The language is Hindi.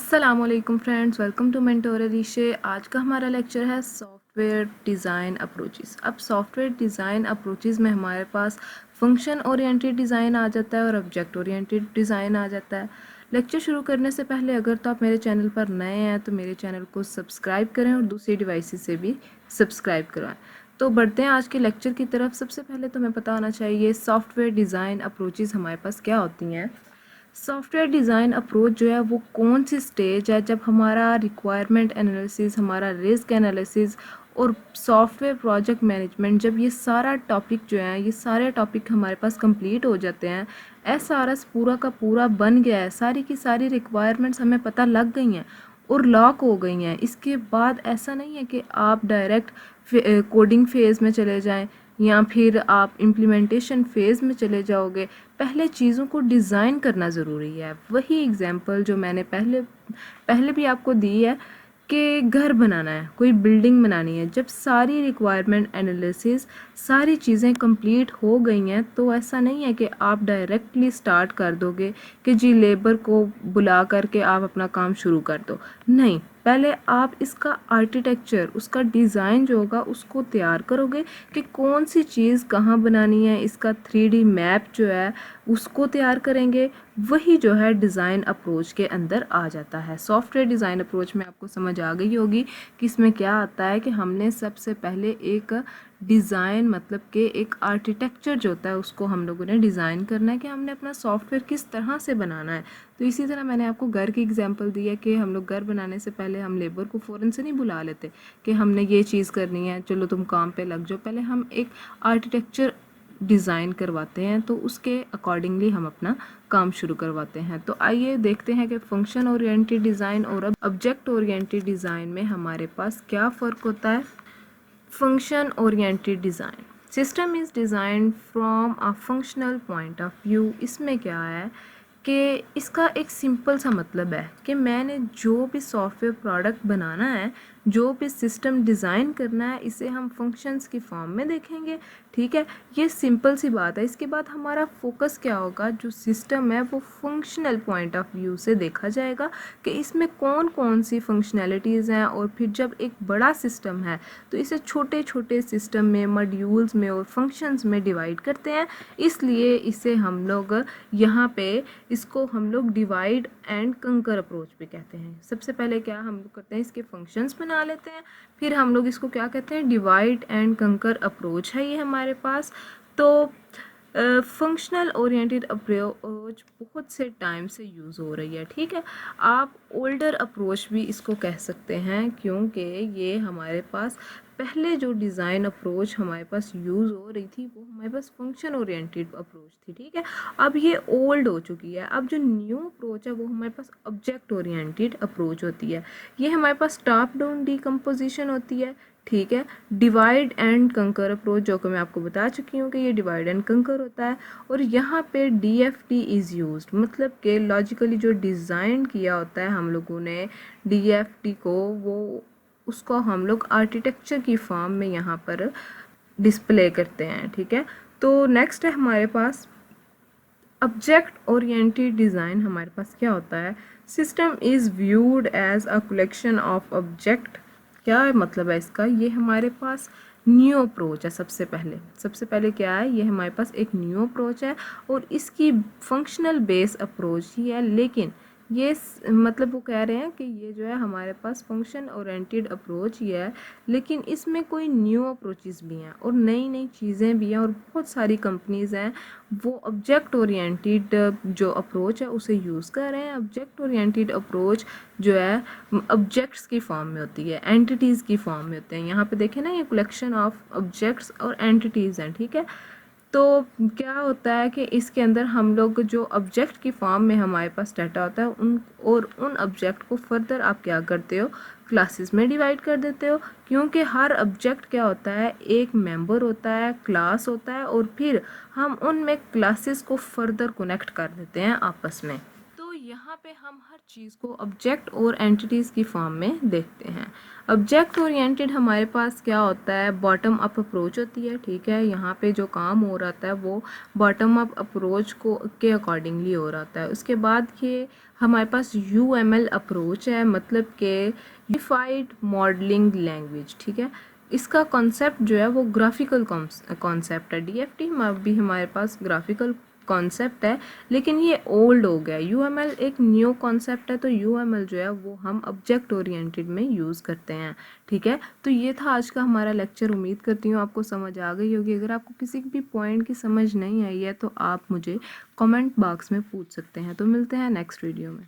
अस्सलामुअलैकुम फ्रेंड्स, वेलकम टू मेंटोर रिशे। आज का हमारा लेक्चर है सॉफ्टवेयर डिज़ाइन अप्रोचेस। अब सॉफ्टवेयर डिज़ाइन अप्रोचेस में हमारे पास फंक्शन ओरिएंटेड डिज़ाइन आ जाता है और ऑब्जेक्ट ओरिएंटेड डिज़ाइन आ जाता है। लेक्चर शुरू करने से पहले अगर तो आप मेरे चैनल पर नए हैं तो मेरे चैनल को सब्सक्राइब करें और दूसरी डिवाइसेस से भी सब्सक्राइब करवाएं। तो बढ़ते हैं आज के लेक्चर की तरफ। सबसे पहले तो हमें पता होना चाहिए सॉफ्टवेयर डिज़ाइन अप्रोचेस हमारे पास क्या होती हैं। सॉफ्टवेयर डिज़ाइन अप्रोच जो है वो कौन सी स्टेज है जब हमारा रिक्वायरमेंट एनालिसिस, हमारा रिस्क एनालिसिस और सॉफ्टवेयर प्रोजेक्ट मैनेजमेंट, जब ये सारा टॉपिक जो है ये सारे टॉपिक हमारे पास कंप्लीट हो जाते हैं, एसआरएस पूरा का पूरा बन गया है, सारी की सारी रिक्वायरमेंट्स हमें पता लग गई हैं और लॉक हो गई हैं। इसके बाद ऐसा नहीं है कि आप डायरेक्ट कोडिंग फेज़ में चले जाएं या फिर आप इम्प्लीमेंटेशन फेज़ में चले जाओगे। पहले चीज़ों को डिज़ाइन करना ज़रूरी है। वही एग्जांपल जो मैंने पहले भी आपको दी है कि घर बनाना है, कोई बिल्डिंग बनानी है, जब सारी रिक्वायरमेंट एनालिसिस सारी चीज़ें कंप्लीट हो गई हैं तो ऐसा नहीं है कि आप डायरेक्टली स्टार्ट कर दोगे कि जी लेबर को बुला करके आप अपना काम शुरू कर दो। नहीं, पहले आप इसका आर्किटेक्चर, उसका डिज़ाइन जो होगा उसको तैयार करोगे कि कौन सी चीज़ कहाँ बनानी है। इसका 3D मैप जो है उसको तैयार करेंगे। वही जो है डिज़ाइन अप्रोच के अंदर आ जाता है। सॉफ्टवेयर डिज़ाइन अप्रोच में आपको समझ आ गई होगी कि इसमें क्या आता है कि हमने सबसे पहले एक डिज़ाइन मतलब कि एक आर्किटेक्चर जो होता है उसको हम लोगों ने डिज़ाइन करना है कि हमने अपना सॉफ्टवेयर किस तरह से बनाना है। तो इसी तरह मैंने आपको घर की एग्जांपल दी है कि हम लोग घर बनाने से पहले हम लेबर को फ़ौरन से नहीं बुला लेते कि हमने ये चीज़ करनी है, चलो तुम काम पे लग जाओ। पहले हम एक आर्किटेक्चर डिज़ाइन करवाते हैं तो उसके अकॉर्डिंगली हम अपना काम शुरू करवाते हैं। तो आइए देखते हैं कि फंक्शन ओरिएंटेड डिज़ाइन और ऑब्जेक्ट ओरिएंटेड डिज़ाइन में हमारे पास क्या फ़र्क होता है। Function oriented design, system is design from a functional point of view. इसमें क्या है कि इसका एक सिंपल सा मतलब है कि मैंने जो भी सॉफ्टवेयर प्रोडक्ट बनाना है, जो भी सिस्टम डिज़ाइन करना है, इसे हम फंक्शंस की फॉर्म में देखेंगे। ठीक है, ये सिंपल सी बात है। इसके बाद हमारा फोकस क्या होगा, जो सिस्टम है वो फंक्शनल पॉइंट ऑफ व्यू से देखा जाएगा कि इसमें कौन कौन सी फंक्शनैलिटीज़ हैं। और फिर जब एक बड़ा सिस्टम है तो इसे छोटे छोटे सिस्टम में, मॉड्यूल्स में और फंक्शंस में डिवाइड करते हैं। इसलिए इसे हम लोग यहाँ पे इसको हम लोग डिवाइड एंड कंकर अप्रोच भी कहते हैं। सबसे पहले क्या हम लोग करते हैं, इसके फंक्शंस बना लेते हैं, फिर हम लोग इसको क्या कहते हैं, डिवाइड एंड कंकर अप्रोच है ये हमारे पास। तो फंक्शनल ओरिएंटेड अप्रोच बहुत से टाइम से यूज़ हो रही है। ठीक है, आप ओल्डर अप्रोच भी इसको कह सकते हैं क्योंकि ये हमारे पास पहले जो डिज़ाइन अप्रोच हमारे पास यूज़ हो रही थी वो हमारे पास फंक्शन ओरिएंटेड अप्रोच थी। ठीक है, अब ये ओल्ड हो चुकी है। अब जो न्यू अप्रोच है वो हमारे पास ऑब्जेक्ट ओरिएंटेड अप्रोच होती है। ये हमारे पास टॉप डाउन डीकम्पोजिशन होती है। ठीक है, डिवाइड एंड कंकर अप्रोच जो कि मैं आपको बता चुकी हूँ कि ये डिवाइड एंड कंकर होता है। और यहाँ पे DFT इज़ यूज्ड, मतलब कि लॉजिकली जो डिज़ाइन किया होता है हम लोगों ने DFT को, वो उसको हम लोग आर्किटेक्चर की फॉर्म में यहाँ पर डिस्प्ले करते हैं। ठीक है, तो नेक्स्ट है हमारे पास ऑब्जेक्ट ओरिएंटेड डिज़ाइन। हमारे पास क्या होता है, system is viewed as a collection of object. क्या मतलब है इसका, ये हमारे पास न्यू अप्रोच है। सबसे पहले क्या है, ये हमारे पास एक न्यू अप्रोच है और इसकी फंक्शनल बेस अप्रोच ही है। लेकिन ये मतलब वो कह रहे हैं कि ये जो है हमारे पास फंक्शन ओरिएंटेड अप्रोच ही है, लेकिन इसमें कोई न्यू अप्रोचेस भी हैं और नई नई चीज़ें भी हैं और बहुत सारी कंपनीज़ हैं वो ऑब्जेक्ट ओरिएंटेड जो अप्रोच है उसे यूज़ कर रहे हैं। ऑब्जेक्ट ओरिएंटेड अप्रोच जो है ऑब्जेक्ट्स की फॉर्म में होती है, एंटिटीज़ की फॉर्म में होते हैं। यहाँ पे देखें ना, ये कलेक्शन ऑफ ऑब्जेक्ट्स और एंटिटीज़ हैं। ठीक है, तो क्या होता है कि इसके अंदर हम लोग जो ऑब्जेक्ट की फॉर्म में हमारे पास डाटा होता है उन ऑब्जेक्ट को फर्दर आप क्या करते हो, क्लासेस में डिवाइड कर देते हो। क्योंकि हर ऑब्जेक्ट क्या होता है, एक मेंबर होता है, क्लास होता है और फिर हम उनमें क्लासेस को फर्दर कनेक्ट कर देते हैं आपस में। तो यहाँ पे हम हर चीज़ को ऑब्जेक्ट और एंटिटीज़ की फॉर्म में देखते हैं। ऑब्जेक्ट ओरिएंटेड हमारे पास क्या होता है, बॉटम अप अप्रोच होती है, ठीक है। यहाँ पे जो काम हो रहा है वो बॉटम अप अप्रोच को के अकॉर्डिंगली हो रहा है। उसके बाद ये हमारे पास UML अप्रोच है, मतलब कि यूनिफाइड मॉडलिंग लैंग्वेज, ठीक है। इसका कॉन्सेप्ट जो है वो ग्राफिकल कॉन्सेप्ट है। DFT भी हमारे पास ग्राफिकल कॉन्सेप्ट है, लेकिन ये ओल्ड हो गया। UML एक न्यू कॉन्सेप्ट है, तो UML जो है वो हम ऑब्जेक्ट ओरिएंटेड में यूज़ करते हैं, ठीक है। तो ये था आज का हमारा लेक्चर। उम्मीद करती हूँ आपको समझ आ गई होगी। अगर आपको किसी भी पॉइंट की समझ नहीं आई है तो आप मुझे कमेंट बॉक्स में पूछ सकते हैं। तो मिलते हैं नेक्स्ट वीडियो में।